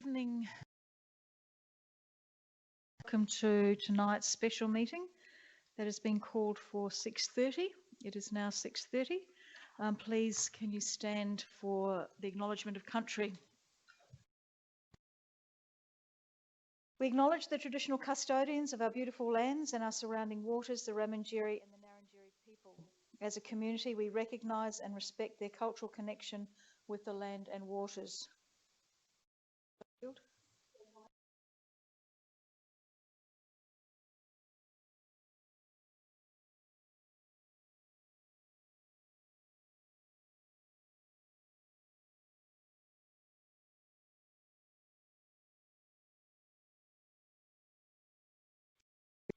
Evening. Welcome to tonight's special meeting that has been called for 6:30. It is now 6:30. Please, can you stand for the acknowledgement of country? We acknowledge the traditional custodians of our beautiful lands and our surrounding waters, the Ramangeri and the Ngarrindjeri people. As a community, we recognise and respect their cultural connection with the land and waters. We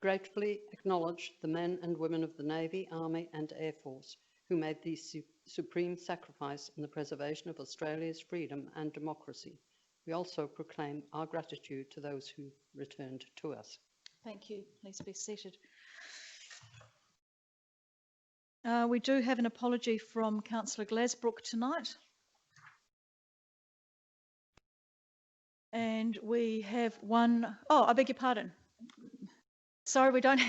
gratefully acknowledge the men and women of the Navy, Army and Air Force who made the supreme sacrifice in the preservation of Australia's freedom and democracy. We also proclaim our gratitude to those who returned to us. Thank you. Please be seated. We do have an apology from Councillor Glasbrook tonight. And we have one, oh, I beg your pardon. Sorry, we don't.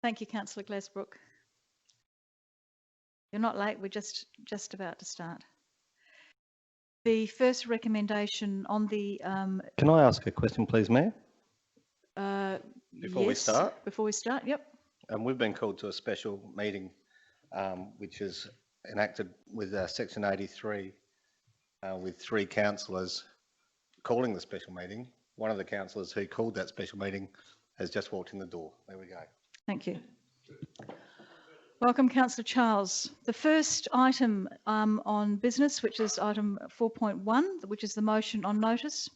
Thank you, Councillor Glasbrook. You're not late, we're just about to start. The first recommendation on the... Can I ask a question, please, Mayor? Before we start? Before we start, yep. We've been called to a special meeting, which is enacted with Section 83, with 3 councillors calling the special meeting. One of the councillors who called that special meeting has just walked in the door. There we go. Thank you. Welcome, Councillor Charles. The first item on business, which is item 4.1, which is the motion on notice,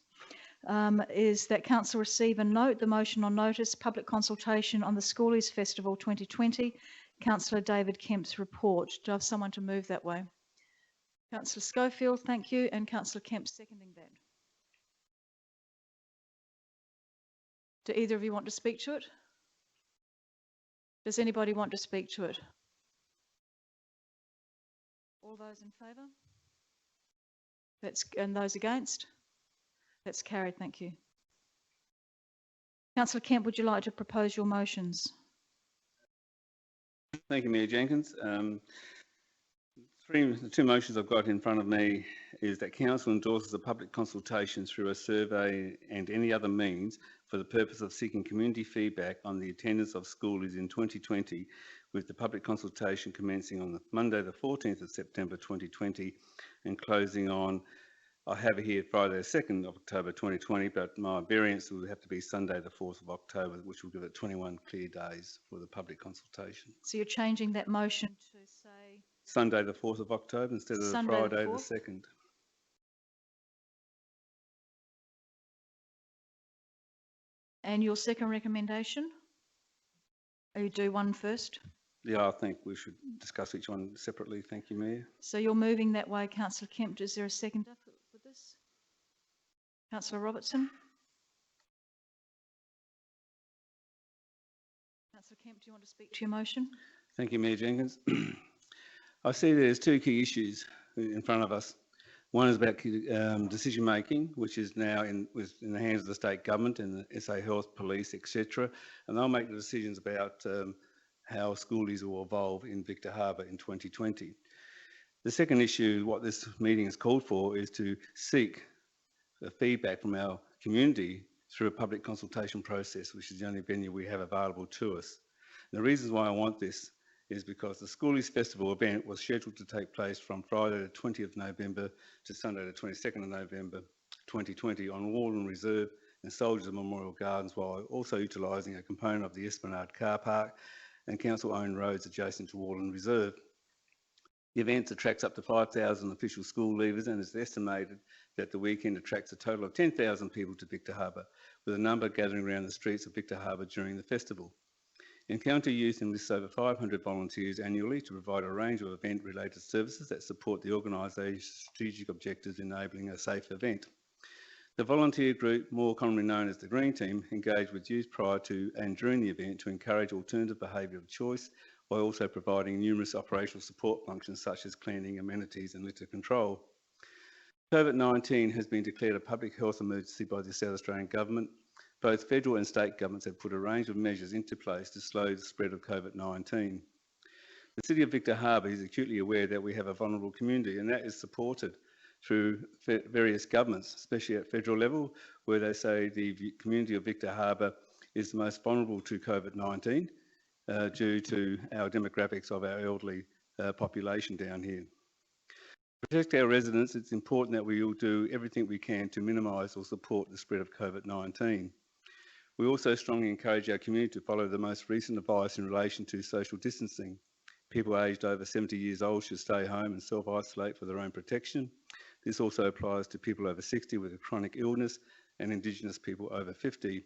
is that Council receive and note the motion on notice, public consultation on the Schoolies Festival 2020, Councillor David Kemp's report. Do I have someone to move that way? Councillor Schofield, thank you, and Councillor Kemp seconding that. Do either of you want to speak to it? Does anybody want to speak to it? All those in favour? And those against? That's carried, thank you. Councillor Kemp, would you like to propose your motions? Thank you, Mayor Jenkins. The 2 motions I've got in front of me is that Council endorses a public consultation through a survey and any other means for the purpose of seeking community feedback on the attendance of schoolies in 2020, with the public consultation commencing on Monday the 14th of September 2020 and closing on, I have it here, Friday the 2nd of October 2020, but my variance will have to be Sunday the 4th of October, which will give it 21 clear days for the public consultation. So you're changing that motion to say... Sunday the 4th of October instead of Sunday Friday the 2nd. And your second recommendation? Or you do one first? Yeah, I think we should discuss each one separately. Thank you, Mayor. So you're moving that way, Councillor Kemp. Is there a seconder for this? Councillor Robertson? Councillor Kemp, do you want to speak to your motion? Thank you, Mayor Jenkins. I see there's 2 key issues in front of us. One is about decision making, which is now in the hands of the state government and the SA Health, Police, etc. And they'll make the decisions about how schoolies will evolve in Victor Harbor in 2020. The second issue, what this meeting is called for, is to seek feedback from our community through a public consultation process, which is the only venue we have available to us. And the reasons why I want this is because the Schoolies Festival event was scheduled to take place from Friday the 20th of November to Sunday the 22nd of November 2020 on Warland Reserve and Soldiers Memorial Gardens, while also utilising a component of the Esplanade car park and council-owned roads adjacent to Warland Reserve. The event attracts up to 5,000 official school leavers, and it's estimated that the weekend attracts a total of 10,000 people to Victor Harbor, with a number gathering around the streets of Victor Harbor during the festival. Encounter Youth enlists over 500 volunteers annually to provide a range of event-related services that support the organisation's strategic objectives, enabling a safe event. The volunteer group, more commonly known as the Green Team, engage with youth prior to and during the event to encourage alternative behaviour of choice while also providing numerous operational support functions such as cleaning, amenities and litter control. COVID-19 has been declared a public health emergency by the South Australian Government. Both federal and state governments have put a range of measures into place to slow the spread of COVID-19. The City of Victor Harbor is acutely aware that we have a vulnerable community, and that is supported through various governments, especially at federal level, where they say the community of Victor Harbor is the most vulnerable to COVID-19 due to our demographics of our elderly population down here. To protect our residents, it's important that we all do everything we can to minimise or support the spread of COVID-19. We also strongly encourage our community to follow the most recent advice in relation to social distancing. People aged over 70 years old should stay home and self-isolate for their own protection. This also applies to people over 60 with a chronic illness and Indigenous people over 50.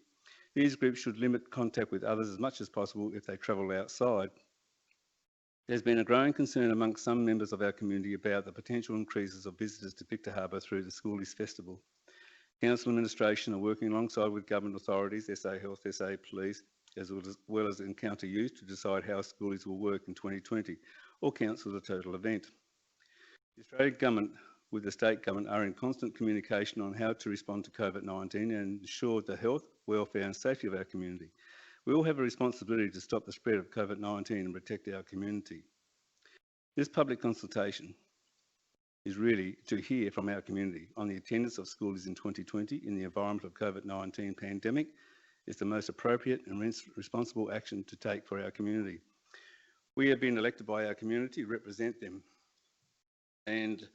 These groups should limit contact with others as much as possible if they travel outside. There's been a growing concern amongst some members of our community about the potential increases of visitors to Victor Harbor through the Schoolies Festival. Council administration are working alongside with government authorities, SA Health, SA Police, as well as Encounter Youth to decide how Schoolies will work in 2020 or cancel the total event. The Australian Government with the State Government are in constant communication on how to respond to COVID-19 and ensure the health, welfare and safety of our community. We all have a responsibility to stop the spread of COVID-19 and protect our community. This public consultation is really to hear from our community on the attendance of schoolies in 2020 in the environment of COVID-19 pandemic is the most appropriate and responsible action to take for our community. We have been elected by our community to represent them, and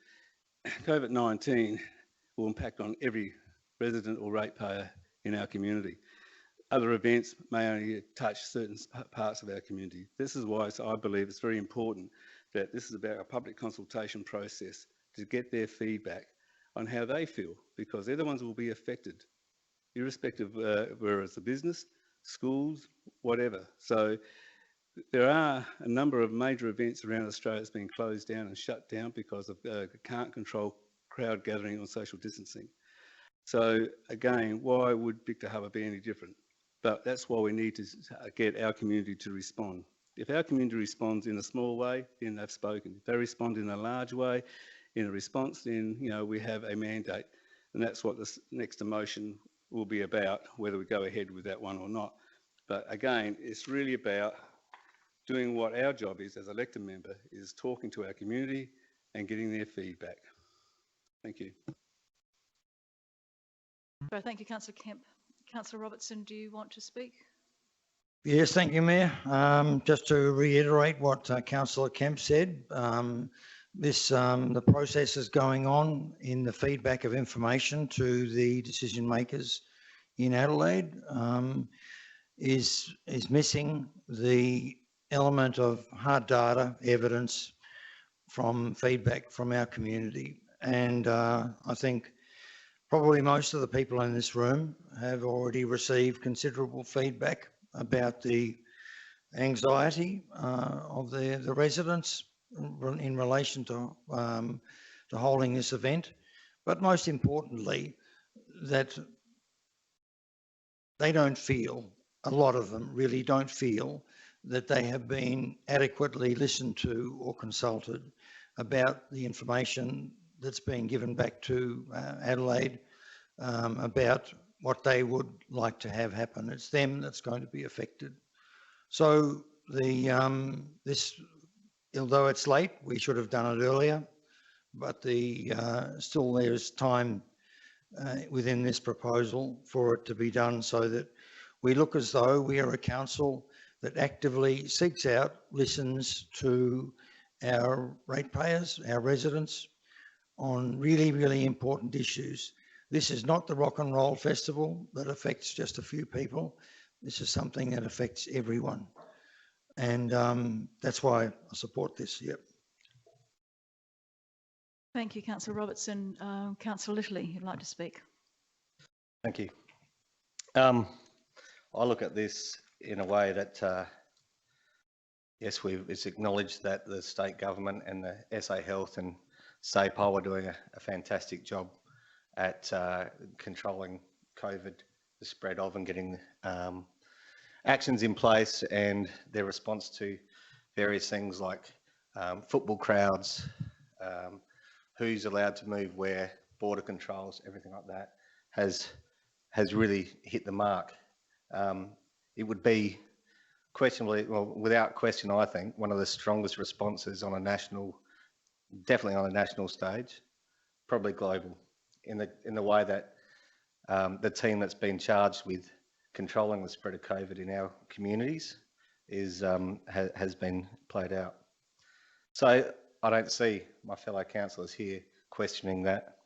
COVID-19 will impact on every resident or ratepayer in our community. Other events may only touch certain parts of our community. This is why I believe it's very important that this is about a public consultation process to get their feedback on how they feel, because they're the ones who will be affected, irrespective of whether it's a business, schools, whatever. So there are a number of major events around Australia that's been closed down and shut down because of can't control crowd gathering or social distancing. So again, why would Victor Harbor be any different? But that's why we need to get our community to respond. If our community responds in a small way, then they've spoken. If they respond in a large way, in a response, then we have a mandate. And that's what this next motion will be about, whether we go ahead with that one or not. But again, it's really about doing what our job is as elected member, is talking to our community and getting their feedback. Thank you. Thank you, Councillor Kemp. Councillor Robertson, do you want to speak? Yes, thank you, Mayor. Just to reiterate what Councillor Kemp said, the process is going on in the feedback of information to the decision makers in Adelaide is missing the element of hard data evidence from feedback from our community. And I think probably most of the people in this room have already received considerable feedback about the anxiety of the residents in relation to holding this event, but most importantly, that they don't feel, a lot of them really don't feel that they have been adequately listened to or consulted about the information that's being given back to Adelaide about what they would like to have happen. It's them that's going to be affected. So although it's late, we should have done it earlier, but still there's time within this proposal for it to be done so that we look as though we are a council that actively seeks out, listens to our ratepayers, our residents, on really, really important issues. This is not the rock and roll festival that affects just a few people. This is something that affects everyone. And that's why I support this, yep. Thank you, Councillor Robertson. Councillor Litterly, you'd like to speak. Thank you. I look at this in a way that, yes, it's acknowledged that the state government and the SA Health and SAPOL are doing a fantastic job at controlling COVID, the spread of, and getting actions in place and their response to various things like football crowds, who's allowed to move where, border controls, everything like that, has really hit the mark. It would be questionably, well, without question, I think, one of the strongest responses on a national, definitely on a national stage, probably global, in the way that the team that's been charged with controlling the spread of COVID in our communities has been played out. So I don't see my fellow councillors here questioning that.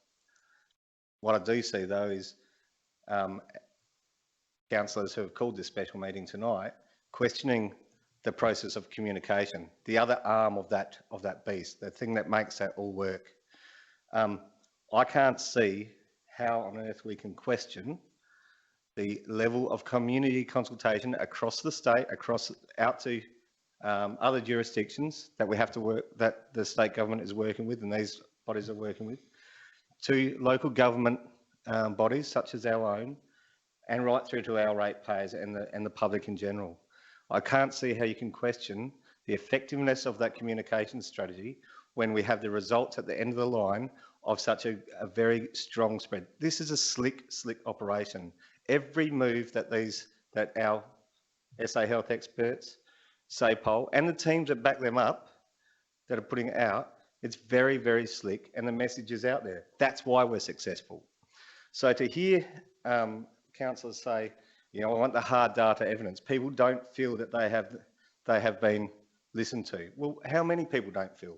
What I do see though is councillors who have called this special meeting tonight questioning the process of communication, the other arm of that beast, the thing that makes that all work. I can't see how on earth we can question the level of community consultation across the state, out to other jurisdictions that we have to work, that the state government is working with and these bodies are working with, to local government bodies such as our own, and right through to our ratepayers and the public in general. I can't see how you can question the effectiveness of that communication strategy when we have the results at the end of the line of such a very strong spread. This is a slick operation. Every move that our SA Health experts, SAPOL, and the teams that back them up, that are putting it out, it's very, very slick, and the message is out there. That's why we're successful. So to hear councillors say, you know, I want the hard data evidence, people don't feel that they have been listened to. Well, how many people don't feel?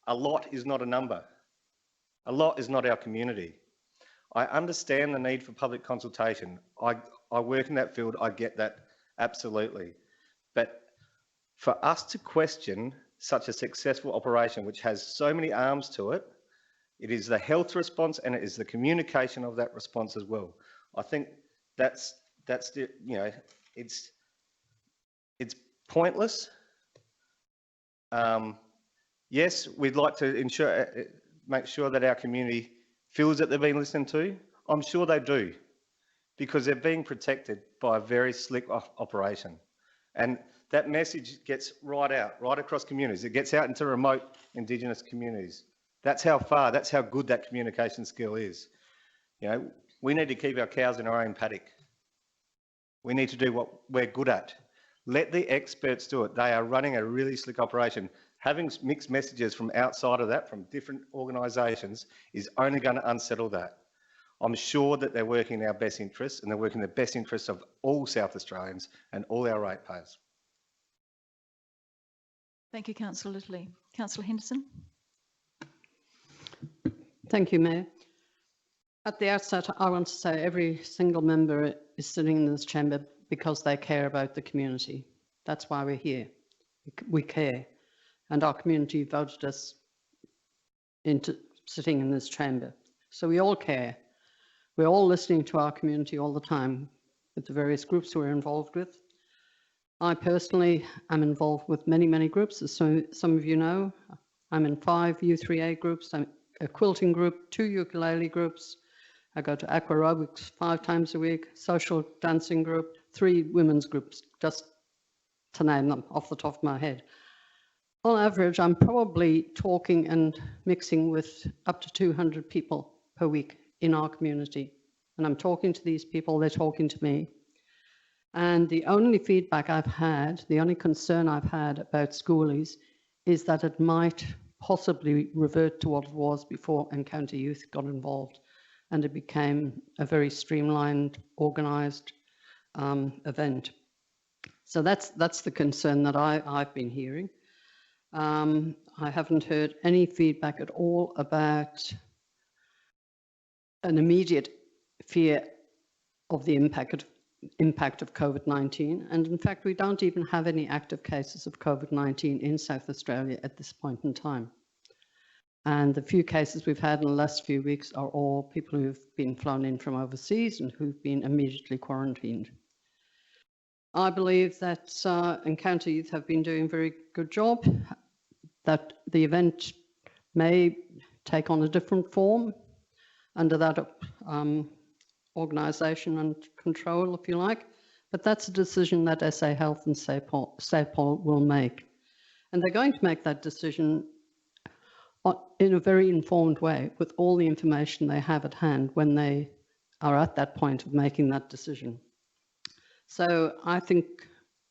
A lot is not a number. A lot is not our community. I understand the need for public consultation. I work in that field, I get that, absolutely. But for us to question such a successful operation which has so many arms to it, it is the health response and it is the communication of that response as well. I think that's the, you know, it's pointless. Yes, we'd like to make sure that our community feels that they're being listened to. I'm sure they do, because they're being protected by a very slick operation. And that message gets right across communities. It gets out into remote Indigenous communities. That's how good that communication skill is. You know, we need to keep our cows in our own paddock. We need to do what we're good at. Let the experts do it. They are running a really slick operation. Having mixed messages from outside of that, from different organisations, is only going to unsettle that. I'm sure that they're working in our best interests, and they're working in the best interests of all South Australians and all our ratepayers. Thank you, Councillor Little. Councillor Henderson. Thank you, Mayor. At the outset, I want to say every single member is sitting in this chamber because they care about the community. That's why we're here. We care. And our community voted us into sitting in this chamber. So we all care. We're all listening to our community all the time with the various groups we're involved with. I personally am involved with many, many groups. As some of you know, I'm in 5 U3A groups, I'm a quilting group, 2 ukulele groups. I go to aquarobics 5 times a week, social dancing group, 3 women's groups, just to name them off the top of my head. On average, I'm probably talking and mixing with up to 200 people per week in our community. And I'm talking to these people, they're talking to me. And the only feedback I've had, the only concern I've had about schoolies is that it might possibly revert to what it was before Encounter Youth got involved, and it became a very streamlined, organised event. So that's the concern that I've been hearing. I haven't heard any feedback at all about an immediate fear of the impact of COVID-19. And in fact, we don't even have any active cases of COVID-19 in South Australia at this point in time. And the few cases we've had in the last few weeks are all people who've been flown in from overseas and who've been immediately quarantined. I believe that Encounter Youth have been doing a very good job, that the event may take on a different form under that organisation and control, if you like, but that's a decision that SA Health and SAPOL will make. And they're going to make that decision in a very informed way with all the information they have at hand when they are at that point of making that decision. So I think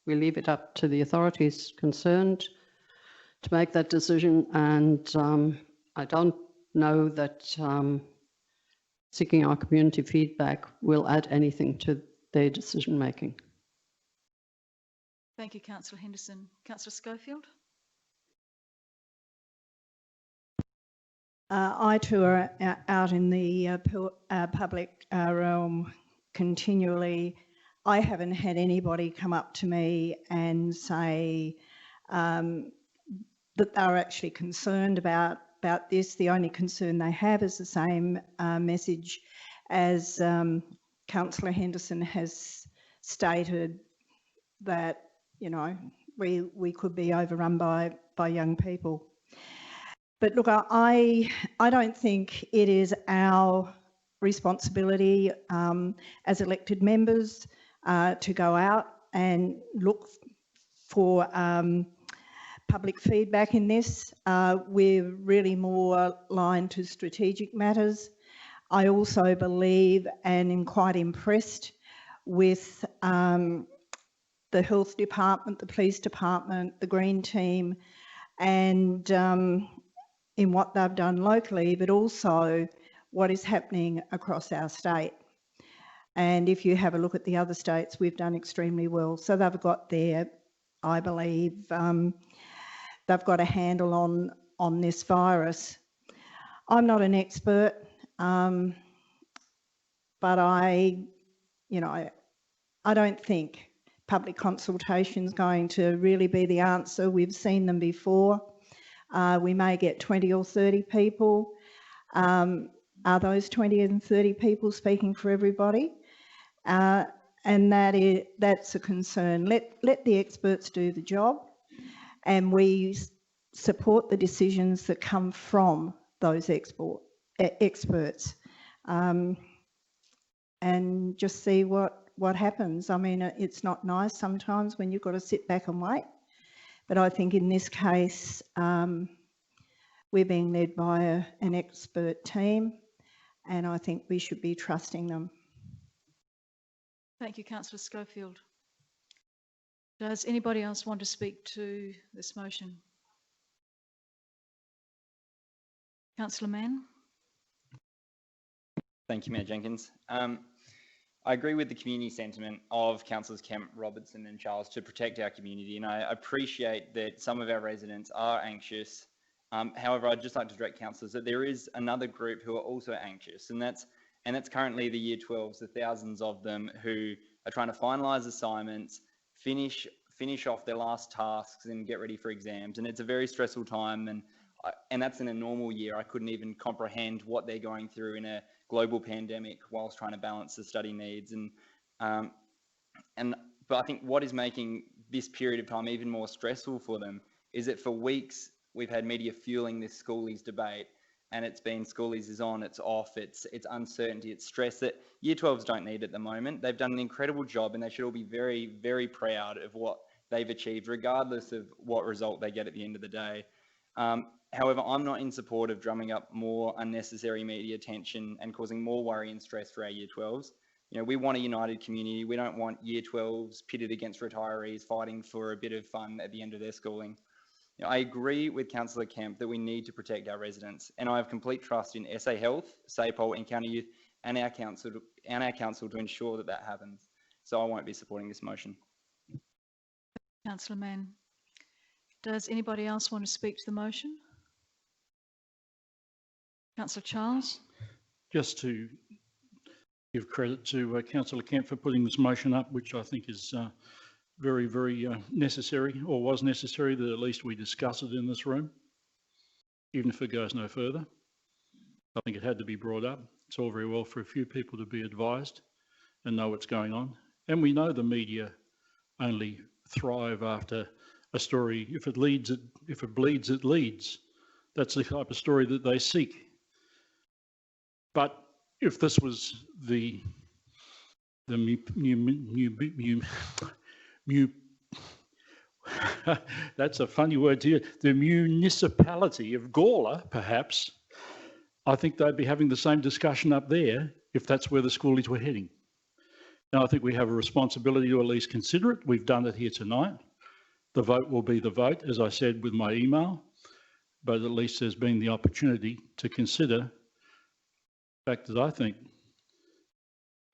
we leave it up to the authorities concerned to make that decision, and I don't know that seeking our community feedback will add anything to their decision making. Thank you, Councillor Henderson. Councillor Schofield? I too are out in the public realm continually. I haven't had anybody come up to me and say that they're actually concerned about this. The only concern they have is the same message as Councillor Henderson has stated, that, you know, we could be overrun by young people. But look, I don't think it is our responsibility as elected members to go out and look for public feedback in this. We're really more aligned to strategic matters. I also believe and am quite impressed with the health department, the police department, the green team, and in what they've done locally, but also what is happening across our state. And if you have a look at the other states, we've done extremely well. So they've got their, I believe, they've got a handle on this virus. I'm not an expert, but I don't think public consultation is going to really be the answer. We've seen them before. We may get 20 or 30 people. Are those 20 and 30 people speaking for everybody? And that's a concern. Let the experts do the job, and we support the decisions that come from those experts, and just see what happens. I mean, it's not nice sometimes when you've got to sit back and wait, but I think in this case we're being led by an expert team, and I think we should be trusting them. Thank you, Councillor Schofield. Does anybody else want to speak to this motion? Councillor Mann? Thank you, Mayor Jenkins. I agree with the community sentiment of Councillors Kemp, Robertson and Charles to protect our community, and I appreciate that some of our residents are anxious. However, I'd just like to direct councillors that there is another group who are also anxious, and that's currently the Year 12s, the thousands of them who are trying to finalise assignments, finish off their last tasks and get ready for exams. And it's a very stressful time, and that's in a normal year. I couldn't even comprehend what they're going through in a global pandemic whilst trying to balance the study needs. But I think what is making this period of time even more stressful for them is that for weeks we've had media fueling this schoolies debate, and it's been schoolies is on, it's off, it's uncertainty, it's stress that Year 12s don't need at the moment. They've done an incredible job, and they should all be very, very proud of what they've achieved, regardless of what result they get at the end of the day. However, I'm not in support of drumming up more unnecessary media attention and causing more worry and stress for our Year 12s. You know, we want a united community. We don't want Year 12s pitted against retirees fighting for a bit of fun at the end of their schooling. You know, I agree with Councillor Kemp that we need to protect our residents, and I have complete trust in SA Health, SAPOL and County Youth and our council to ensure that that happens. So I won't be supporting this motion. Councillor Mann. Does anybody else want to speak to the motion? Councillor Charles? Just to give credit to Councillor Kemp for putting this motion up, which I think is very, very necessary, or was necessary, that at least we discuss it in this room, even if it goes no further. I think it had to be brought up. It's all very well for a few people to be advised and know what's going on. And we know the media only thrive after a story. If it bleeds, it leads. That's the type of story that they seek. But if this was the That's a funny word to use. The municipality of Gawler, perhaps, I think they'd be having the same discussion up there if that's where the schoolies were heading. And I think we have a responsibility to at least consider it. We've done it here tonight. The vote will be the vote, as I said with my email, but at least there's been the opportunity to consider the fact that I think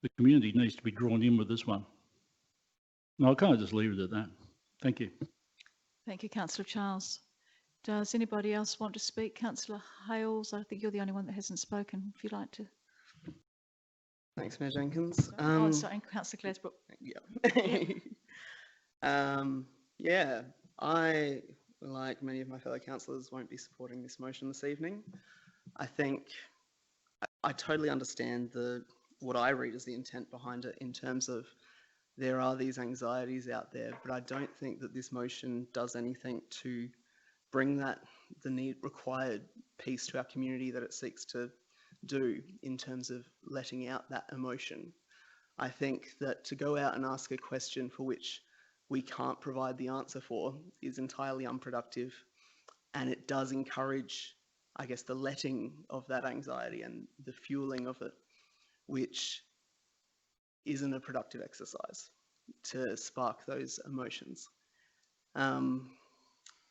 the community needs to be drawn in with this one. And I'll kind of just leave it at that. Thank you. Thank you, Councillor Charles. Does anybody else want to speak? Councillor Hales, I think you're the only one that hasn't spoken, if you'd like to. Thanks, Mayor Jenkins. Oh, sorry, Councillor Glasbrook. Yeah, I, like many of my fellow councillors, won't be supporting this motion this evening. I think I totally understand what I read as the intent behind it in terms of there are these anxieties out there, but I don't think that this motion does anything to bring the required peace to our community that it seeks to do in terms of letting out that emotion. I think that to go out and ask a question for which we can't provide the answer for is entirely unproductive, and it does encourage, I guess, the letting of that anxiety and the fueling of it, which isn't a productive exercise to spark those emotions.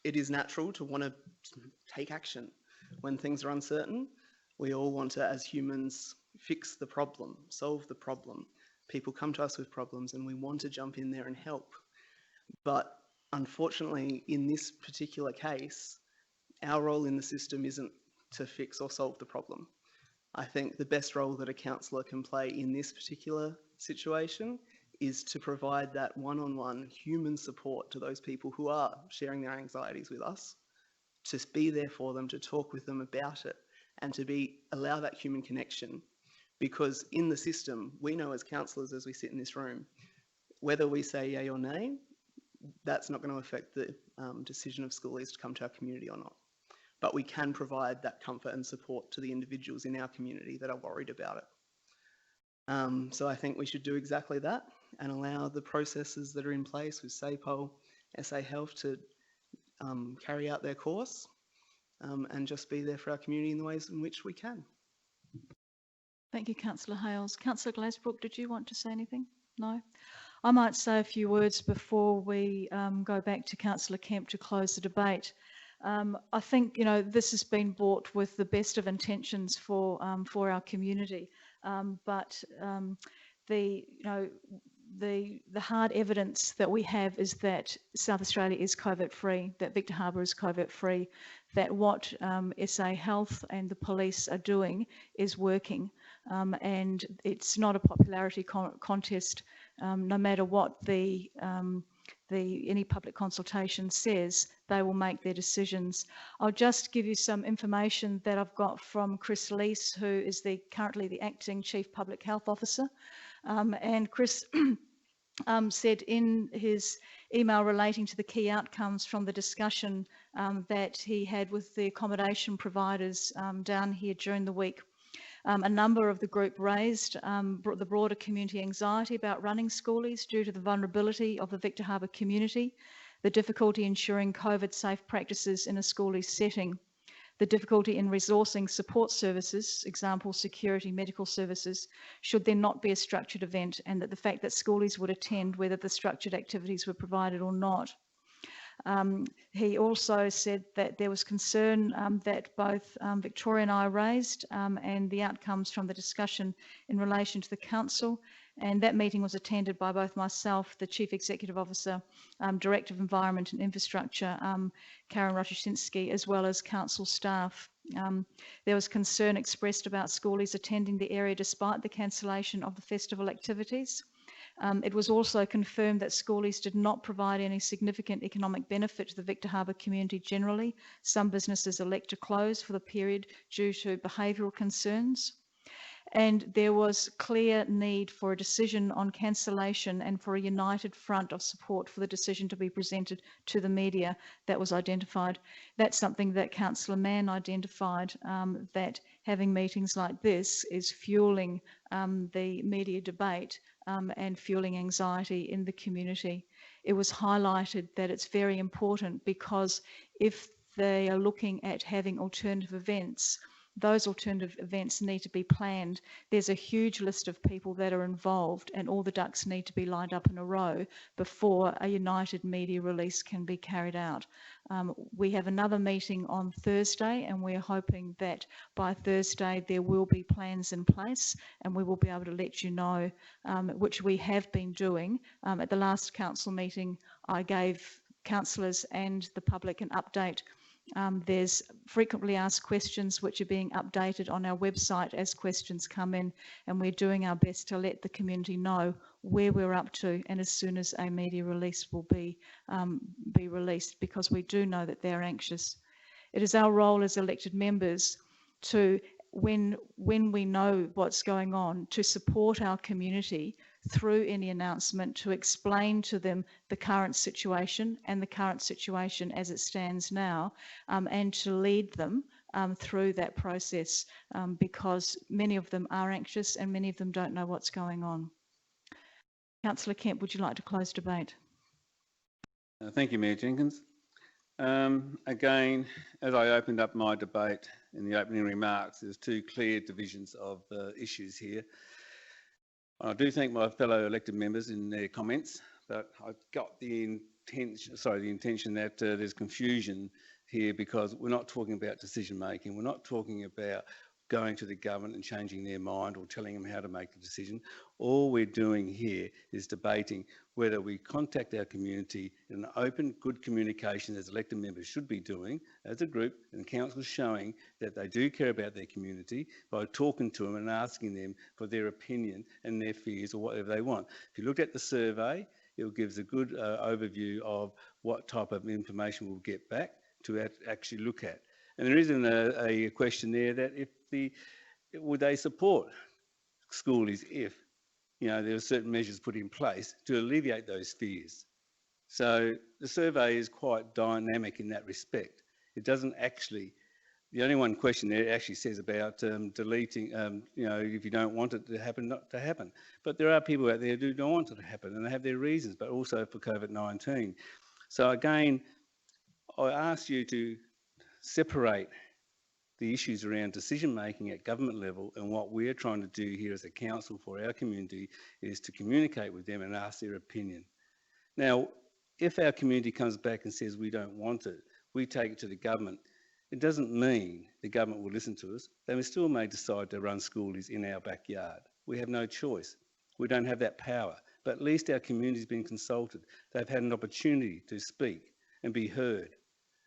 It is natural to want to take action when things are uncertain. We all want to, as humans, fix the problem, solve the problem. People come to us with problems and we want to jump in there and help. But unfortunately, in this particular case, our role in the system isn't to fix or solve the problem. I think the best role that a councillor can play in this particular situation is to provide that one-on-one human support to those people who are sharing their anxieties with us, to be there for them, to talk with them about it, and to allow that human connection. Because in the system, we know as councillors, as we sit in this room, whether we say yay or nay, that's not going to affect the decision of schoolies to come to our community or not. But we can provide that comfort and support to the individuals in our community that are worried about it. So I think we should do exactly that and allow the processes that are in place with SAPOL, SA Health to carry out their course and just be there for our community in the ways in which we can. Thank you, Councillor Hales. Councillor Glasbrook, did you want to say anything? No? I might say a few words before we go back to Councillor Kemp to close the debate. I think, you know, this has been brought with the best of intentions for our community, but the hard evidence that we have is that South Australia is covert-free, that Victor Harbor is covert-free, that what SA Health and the police are doing is working, and it's not a popularity contest. No matter what any public consultation says, they will make their decisions. I'll just give you some information that I've got from Chris Leese, who is currently the acting Chief Public Health Officer. And Chris said in his email relating to the key outcomes from the discussion that he had with the accommodation providers down here during the week. A number of the group raised the broader community anxiety about running schoolies due to the vulnerability of the Victor Harbor community, the difficulty ensuring COVID-safe practices in a schoolie setting, the difficulty in resourcing support services, example security, medical services, should there not be a structured event, and that the fact that schoolies would attend whether the structured activities were provided or not. He also said that there was concern that both Victoria and I raised and the outcomes from the discussion in relation to the council, and that meeting was attended by both myself, the Chief Executive Officer, Director of Environment and Infrastructure, Karen Rotoshinsky, as well as council staff. There was concern expressed about schoolies attending the area despite the cancellation of the festival activities. It was also confirmed that schoolies did not provide any significant economic benefit to the Victor Harbor community generally. Some businesses elect to close for the period due to behavioural concerns. And there was clear need for a decision on cancellation and for a united front of support for the decision to be presented to the media that was identified. That's something that Councillor Mann identified, that having meetings like this is fueling the media debate and fueling anxiety in the community. it was highlighted that it's very important, because if they are looking at having alternative events, those alternative events need to be planned. There's a huge list of people that are involved, and all the ducks need to be lined up in a row before a united media release can be carried out. We have another meeting on Thursday, and we're hoping that by Thursday there will be plans in place, and we will be able to let you know, which we have been doing. At the last council meeting, I gave councillors and the public an update. There's frequently asked questions which are being updated on our website as questions come in, and we're doing our best to let the community know where we're up to, and as soon as a media release will be released, because we do know that they're anxious. It is our role as elected members to, when we know what's going on, to support our community through any announcement, to explain to them the current situation and the current situation as it stands now, and to lead them through that process, because many of them are anxious and many of them don't know what's going on. Councillor Kemp, would you like to close debate? Thank you, Mayor Jenkins. Again, as I opened up my debate in the opening remarks, there's two clear divisions of issues here. I do thank my fellow elected members in their comments, but I've got the intention that there's confusion here, because we're not talking about decision making. We're not talking about going to the government and changing their mind or telling them how to make a decision. All we're doing here is debating whether we contact our community in an open, good communication, as elected members should be doing as a group, and council showing that they do care about their community by talking to them and asking them for their opinion and their fears or whatever they want. If you look at the survey, it gives a good overview of what type of information we'll get back to actually look at. And there isn't a question there that would they support schoolies if, you know, there are certain measures put in place to alleviate those fears. So the survey is quite dynamic in that respect. It doesn't actually, the only one question there actually says about deleting, you know, if you don't want it to happen, not to happen. But there are people out there who don't want it to happen, and they have their reasons, but also for COVID-19. So again, I ask you to separate the issues around decision making at government level, and what we're trying to do here as a council for our community is to communicate with them and ask their opinion. Now, if our community comes back and says we don't want it, we take it to the government. It doesn't mean the government will listen to us. They still may decide to run schoolies in our backyard. We have no choice. We don't have that power, but at least our community's been consulted. They've had an opportunity to speak and be heard.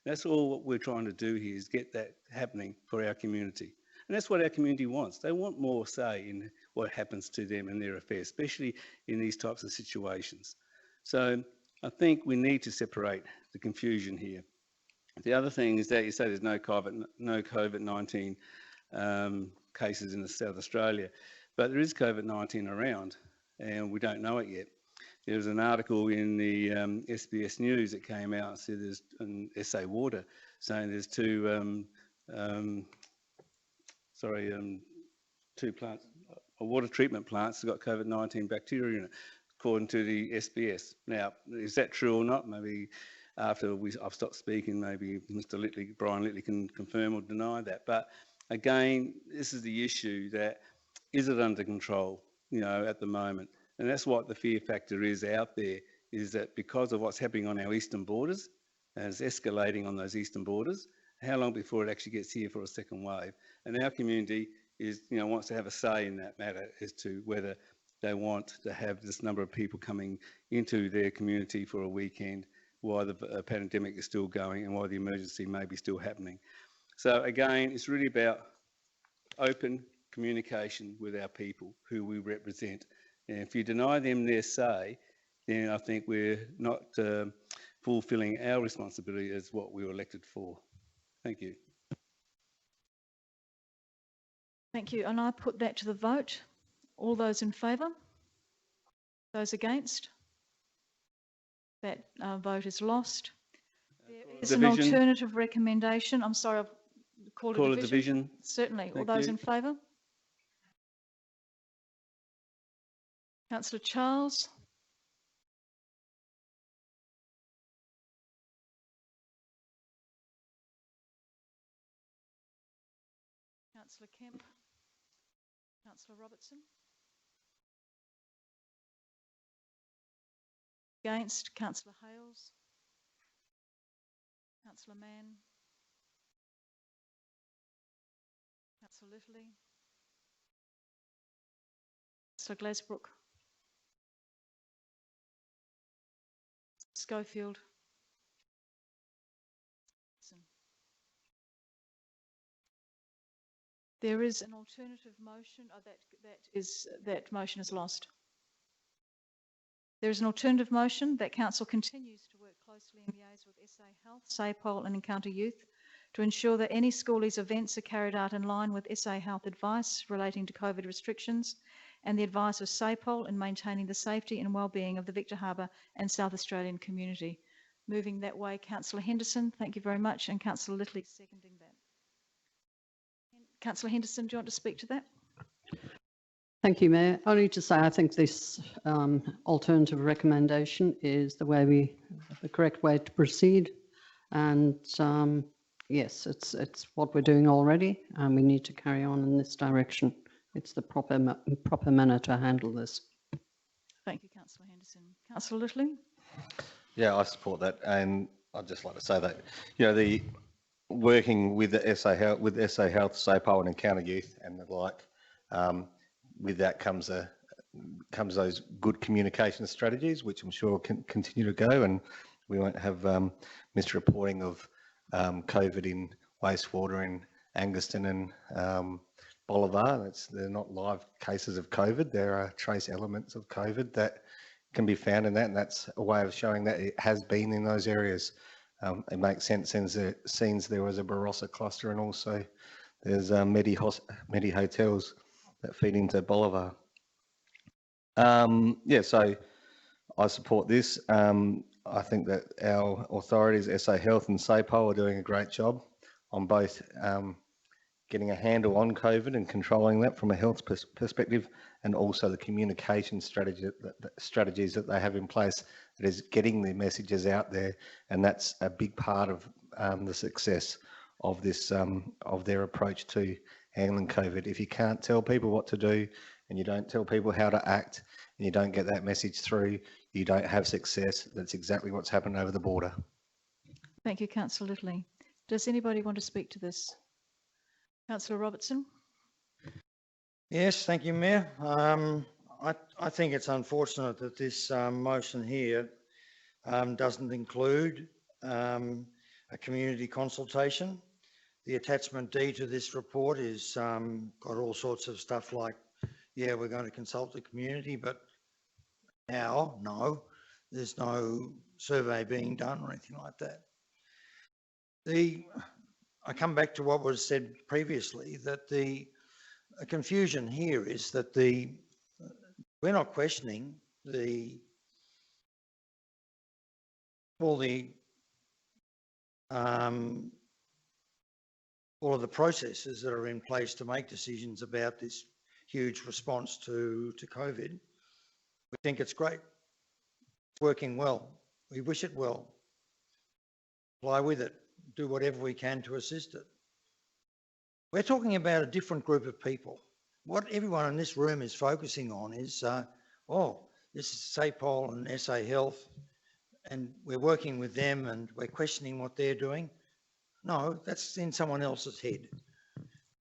That's all what we're trying to do here, is get that happening for our community. And that's what our community wants. They want more say in what happens to them and their affairs, especially in these types of situations. So I think we need to separate the confusion here. The other thing is that you say there's no COVID-19 cases in South Australia, but there is COVID-19 around, and we don't know it yet. There was an article in the SBS News that came out, said there's an SA Water saying there's two plants, water treatment plants that got COVID-19 bacteria in it, according to the SBS. Now, is that true or not? Maybe after I've stopped speaking, maybe Mr. Littley, Brian Littley, can confirm or deny that. But again, this is the issue, that is it under control, you know, at the moment? And that's what the fear factor is out there, is that because of what's happening on our eastern borders, and it's escalating on those eastern borders, how long before it actually gets here for a second wave? And our community is, you know, wants to have a say in that matter as to whether they want to have this number of people coming into their community for a weekend while the pandemic is still going and while the emergency may be still happening. So again, it's really about open communication with our people who we represent. And if you deny them their say, then I think we're not fulfilling our responsibility as what we were elected for. Thank you. Thank you. And I put that to the vote. All those in favour? Those against? That vote is lost. There is an alternative recommendation. I'm sorry, I've called a division. Certainly. All those in favour? Councillor Charles? Councillor Kemp. Councillor Robertson. Against, Councillor Hales. Councillor Mann. Councillor Littley. Councillor Glasbrook. Schofield. There is an alternative motion. Oh, that motion is lost. There is an alternative motion that Council continues to work closely and liaise with SA Health, SAPOL and Encounter Youth to ensure that any schoolies events are carried out in line with SA Health advice relating to COVID restrictions and the advice of SAPOL in maintaining the safety and wellbeing of the Victor Harbor and South Australian community. Moving that way, Councillor Henderson, thank you very much, and Councillor Littley seconding that. Councillor Henderson, do you want to speak to that? Thank you, Mayor. Only to say I think this alternative recommendation is the correct way to proceed. And yes, it's what we're doing already, and we need to carry on in this direction. It's the proper manner to handle this. Thank you, Councillor Henderson. Councillor Littley? Yeah, I support that, and I'd just like to say that, you know, the working with the SA Health, SAPOL and Encounter Youth and the like, with that comes those good communication strategies, which I'm sure can continue to go, and we won't have misreporting of COVID in wastewater in Angaston and Bolivar. They're not live cases of COVID. There are trace elements of COVID that can be found in that, and that's a way of showing that it has been in those areas. It makes sense since there was a Barossa cluster, and also there's Medi hotels that feed into Bolivar. Yeah, so I support this. I think that our authorities, SA Health and SAPOL, are doing a great job on both getting a handle on COVID and controlling that from a health perspective, and also the communication strategies that they have in place that is getting the messages out there, and that's a big part of the success of this of their approach to handling COVID. If you can't tell people what to do, and you don't tell people how to act, and you don't get that message through, you don't have success. That's exactly what's happened over the border. Thank you, Councillor Littley. Does anybody want to speak to this? Councillor Robertson? Yes, thank you, Mayor. I think it's unfortunate that this motion here doesn't include a community consultation. The attachment D to this report is got all sorts of stuff like, yeah, we're going to consult the community, but how? No, there's no survey being done or anything like that. I come back to what was said previously, that the confusion here is that we're not questioning all of the processes that are in place to make decisions about this huge response to COVID. We think it's great. It's working well. We wish it well. Fly with it. Do whatever we can to assist it. We're talking about a different group of people. What everyone in this room is focusing on is, this is SAPOL and SA Health, and we're working with them and we're questioning what they're doing. No, that's in someone else's head.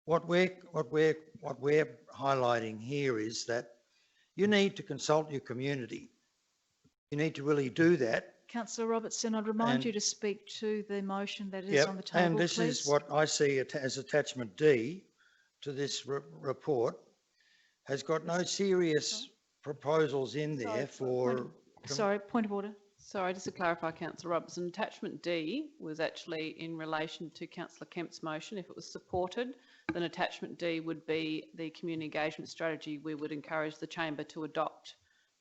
What we're highlighting here is that you need to consult your community. You need to really do that. Councillor Robertson, I'd remind you to speak to the motion that is on the table, and this please. is what I see as attachment D to this report, has got no serious proposals in there for... Sorry, point of order. Sorry, just to clarify, Councillor Robertson, attachment D was actually in relation to Councillor Kemp's motion. If it was supported, then attachment D would be the community engagement strategy we would encourage the chamber to adopt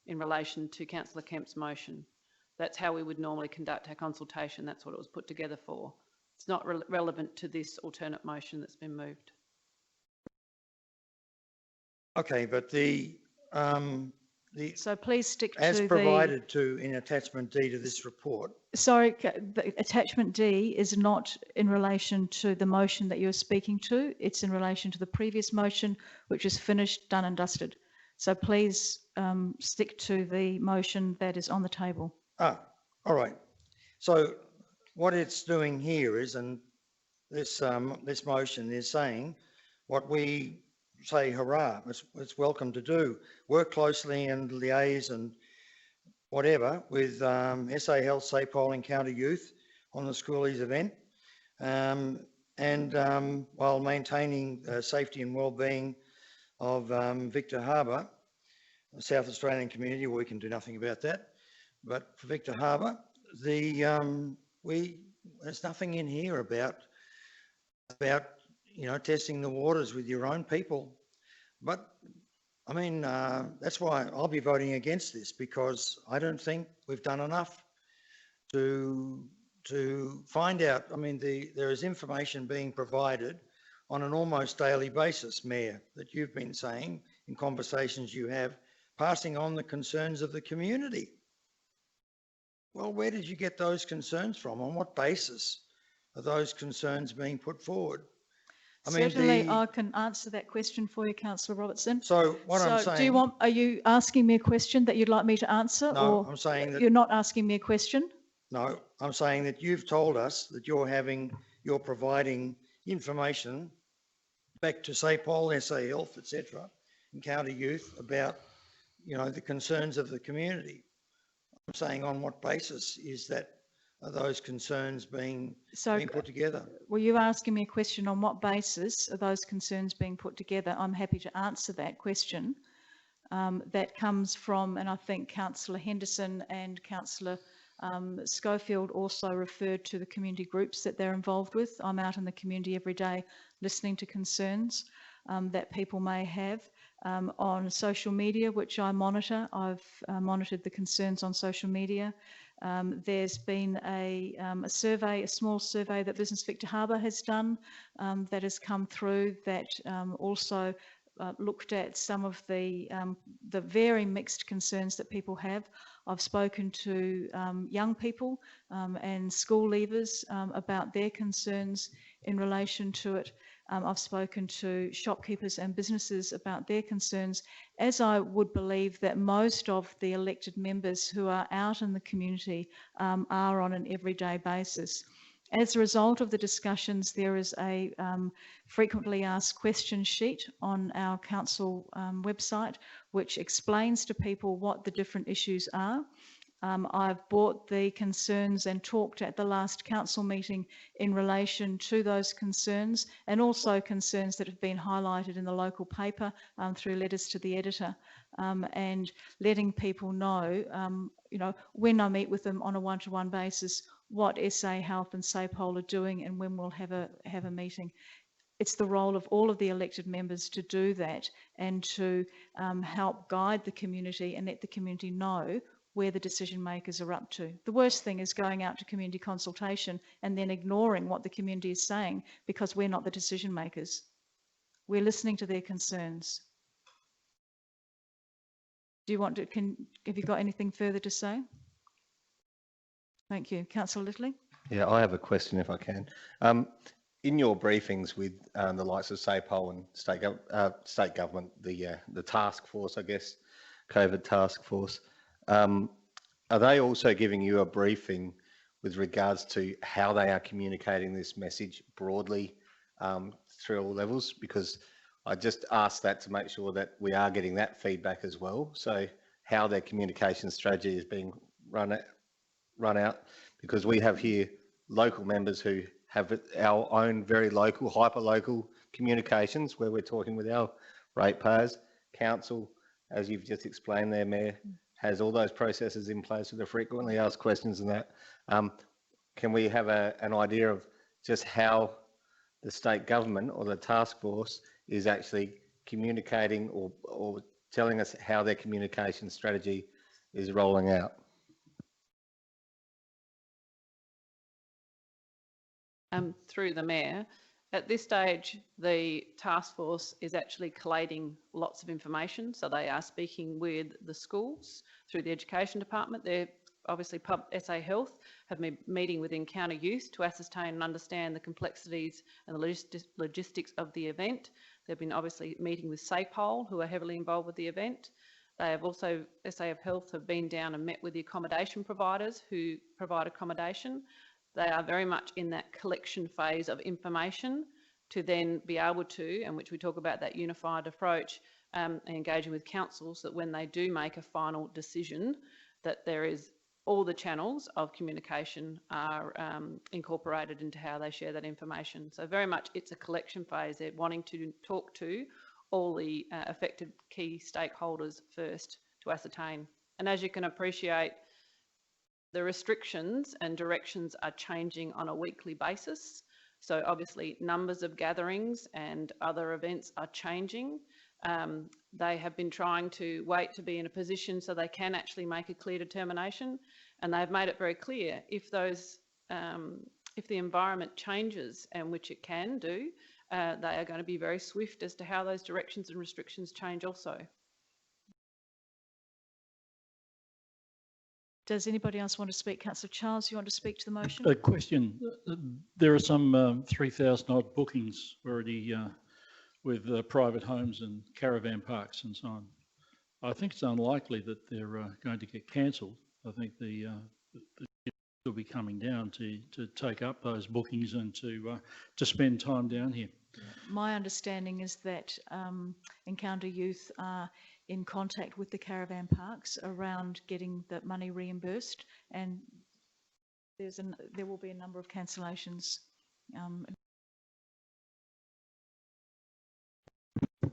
in relation to Councillor Kemp's motion. That's how we would normally conduct our consultation. That's what it was put together for. It's not relevant to this alternate motion that's been moved. Okay, but the So please stick as to the, provided to in attachment D to this report. sorry, the attachment D is not in relation to the motion that you're speaking to. It's in relation to the previous motion, which is finished, done and dusted. So please stick to the motion that is on the table. Ah, all right. So what it's doing here is, and this motion is saying what we say, hurrah, it's welcome to do. Work closely and liaise and whatever with SA Health, SAPOL and County Youth on the Schoolies event, and while maintaining safety and well-being of Victor Harbor, the South Australian community. We can do nothing about that, but for Victor Harbor, there's nothing in here about testing the waters with your own people. But I mean, that's why I'll be voting against this, because I don't think we've done enough to find out. I mean, there is information being provided on an almost daily basis, Mayor, that you've been saying in conversations you have, passing on the concerns of the community. Well, where did you get those concerns from? On what basis are those concerns being put forward? Certainly, I can answer that question for you, Councillor Robertson. So what I'm saying... are you asking me a question that you'd like me to answer? No, or I'm saying that... You're not asking me a question? No, I'm saying that you've told us that you're providing information back to SAPOL, SA Health, etc., and County Youth about, the concerns of the community. I'm saying on what basis are those concerns being put together? Well, you're asking me a question on what basis are those concerns being put together. I'm happy to answer that question. That comes from, and I think Councillor Henderson and Councillor Schofield also referred to the community groups that they're involved with. I'm out in the community every day listening to concerns that people may have. On social media, which I monitor, I've monitored the concerns on social media. There's been a survey, a small survey that Business Victor Harbor has done that has come through that also looked at some of the very mixed concerns that people have. I've spoken to young people and school leavers about their concerns in relation to it. I've spoken to shopkeepers and businesses about their concerns, as I would believe that most of the elected members who are out in the community are on an everyday basis. As a result of the discussions, there is a frequently asked question sheet on our council website, which explains to people what the different issues are. I've brought the concerns and talked at the last council meeting in relation to those concerns, and also concerns that have been highlighted in the local paper through letters to the editor, and letting people know, when I meet with them on a one-to-one basis, what SA Health and SAPOL are doing and when we'll have a meeting. It's the role of all of the elected members to do that and to help guide the community and let the community know where the decision makers are up to. The worst thing is going out to community consultation and then ignoring what the community is saying because we're not the decision makers. We're listening to their concerns. Do you want to, have you got anything further to say? Thank you. Councillor Littley? Yeah, I have a question if I can. In your briefings with the likes of SAPOL and state government, the task force, I guess, COVID task force, are they also giving you a briefing with regards to how they are communicating this message broadly through all levels? Because I just asked that to make sure that we are getting that feedback as well. So how their communication strategy is being run out, because we have here local members who have our own very local, hyper-local communications where we're talking with our ratepayers. Council, as you've just explained there, Mayor, has all those processes in place with the frequently asked questions and that. Can we have an idea of just how the state government or the task force is actually communicating or telling us how their communication strategy is rolling out? Through the Mayor, At this stage, the task force is actually collating lots of information. So they are speaking with the schools through the education department. They're obviously SA Health have been meeting with Encounter Youth to ascertain and understand the complexities and the logistics of the event. They've been obviously meeting with SAPOL, who are heavily involved with the event. They have also, SA Health have been down and met with the accommodation providers who provide accommodation. They are very much in that collection phase of information to then be able to, and which we talk about that unified approach, engaging with councils, that when they do make a final decision, that there is all the channels of communication are incorporated into how they share that information. So very much it's a collection phase. They're wanting to talk to all the affected key stakeholders first to ascertain. And as you can appreciate, the restrictions and directions are changing on a weekly basis. So obviously numbers of gatherings and other events are changing. They have been trying to wait to be in a position so they can actually make a clear determination, and they've made it very clear if those, if the environment changes, and which it can do, they are going to be very swift as to how those directions and restrictions change also. Does anybody else want to speak? Councillor Charles, you want to speak to the motion? A question. There are some 3,000 odd bookings already with private homes and caravan parks and so on. I think it's unlikely that they're going to get cancelled. I think the will be coming down to take up those bookings and to spend time down here. My understanding is that Encounter Youth are in contact with the caravan parks around getting that money reimbursed, and there will be a number of cancellations.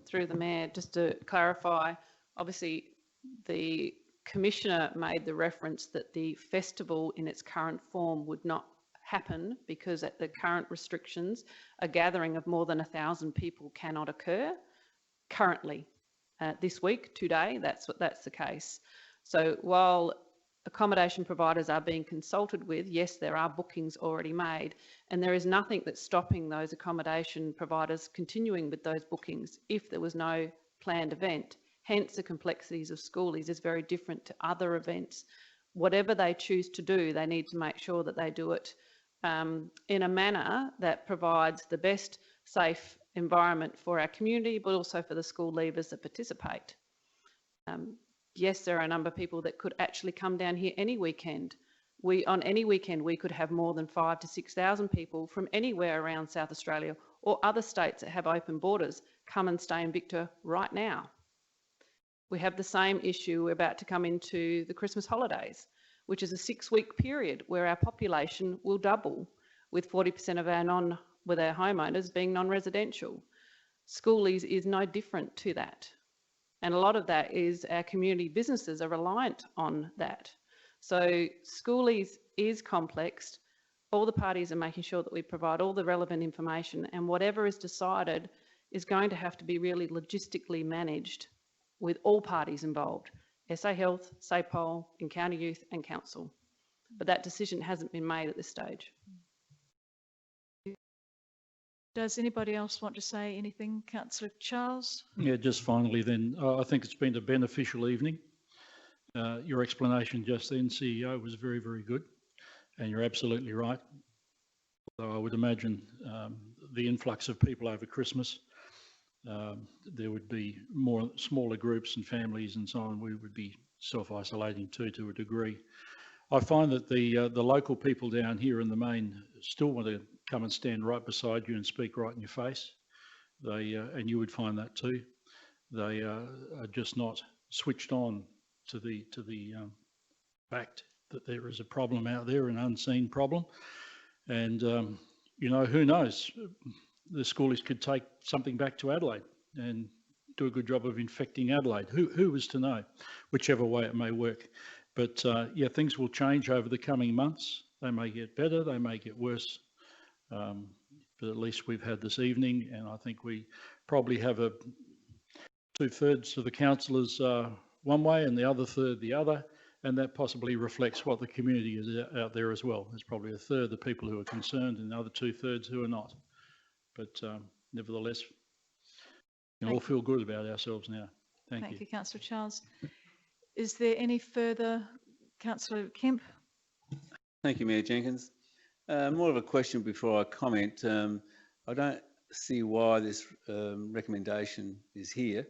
Through the Mayor, just to clarify, obviously the Commissioner made the reference that the festival in its current form would not happen because at the current restrictions, a gathering of more than 1,000 people cannot occur currently. This week, today, that's the case. So while accommodation providers are being consulted with, yes, there are bookings already made, and there is nothing that's stopping those accommodation providers continuing with those bookings if there was no planned event. Hence, the complexities of schoolies is very different to other events. Whatever they choose to do, they need to make sure that they do it in a manner that provides the best safe environment for our community, but also for the school leavers that participate. Yes, there are a number of people that could actually come down here any weekend. On any weekend, we could have more than 5,000 to 6,000 people from anywhere around South Australia or other states that have open borders come and stay in Victor right now. We have the same issue. We're about to come into the Christmas holidays, which is a 6-week period where our population will double, with 40% of our with our homeowners being non-residential. Schoolies is no different to that. And a lot of that is our community businesses are reliant on that. So schoolies is complex. All the parties are making sure that we provide all the relevant information, and whatever is decided is going to have to be really logistically managed with all parties involved, SA Health, SAPOL, Encounter Youth and Council. But that decision hasn't been made at this stage. Does anybody else want to say anything? Councillor Charles? Yeah, just finally then, I think it's been a beneficial evening. Your explanation just then, CEO, was very, very good, and you're absolutely right. Although I would imagine the influx of people over Christmas, there would be more smaller groups and families and so on. We would be self-isolating too, to a degree. I find that the local people down here in the main still want to come and stand right beside you and speak right in your face. They and you would find that too. They are just not switched on to the fact that there is a problem out there, an unseen problem. And you know, who knows? The schoolies could take something back to Adelaide and do a good job of infecting Adelaide. Who was to know? Whichever way it may work. But yeah, things will change over the coming months. They may get better, they may get worse. But at least we've had this evening, and I think we probably have a 2/3 of the councillors one way and the other third the other, and that possibly reflects what the community is out there as well. There's probably 1/3 of the people who are concerned and the other 2/3 who are not. but nevertheless, we can all feel good about ourselves now. Thank you. Thank you, Councillor Charles. Is there any further? Councillor Kemp? Thank you, Mayor Jenkins. More of a question before I comment. I don't see why this recommendation is here,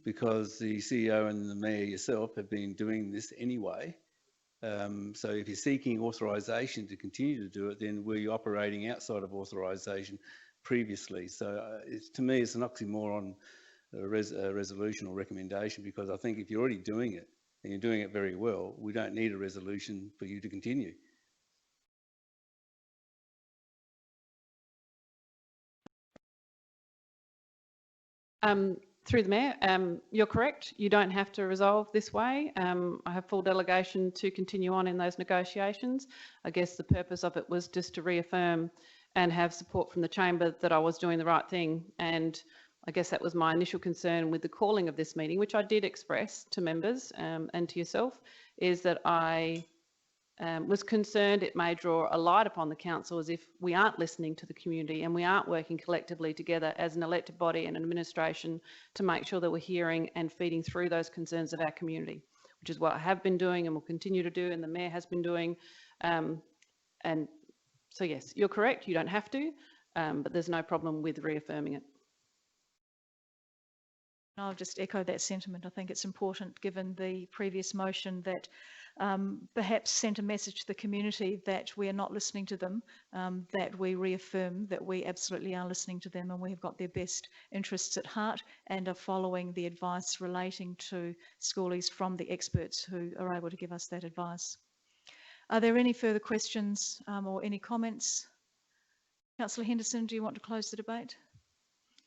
because the CEO and the Mayor yourself have been doing this anyway. So if you're seeking authorisation to continue to do it, then were you operating outside of authorisation previously? So to me, it's an oxymoron, a resolution or recommendation, because I think if you're already doing it and you're doing it very well, we don't need a resolution for you to continue. Through the Mayor, you're correct. You don't have to resolve this way. I have full delegation to continue on in those negotiations. I guess the purpose of it was just to reaffirm and have support from the chamber that I was doing the right thing. And I guess that was my initial concern with the calling of this meeting, which I did express to members and to yourself, is that I was concerned it may draw a light upon the council as if we aren't listening to the community and we aren't working collectively together as an elected body and an administration to make sure that we're hearing and feeding through those concerns of our community, which is what I have been doing and will continue to do, and the Mayor has been doing. And so yes, you're correct, you don't have to, but there's no problem with reaffirming it. I'll just echo that sentiment. I think it's important, given the previous motion, that perhaps sent a message to the community that we are not listening to them, that we reaffirm that we absolutely are listening to them and we have got their best interests at heart and are following the advice relating to schoolies from the experts who are able to give us that advice. Are there any further questions or any comments? Councillor Henderson, do you want to close the debate?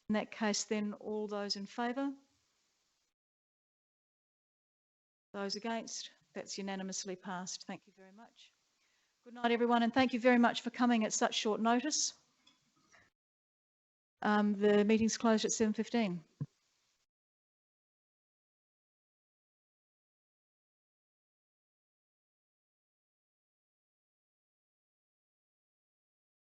In that case, then, all those in favour? Those against? That's unanimously passed. Thank you very much. Good night, everyone, and thank you very much for coming at such short notice. The meeting's closed at 7:15.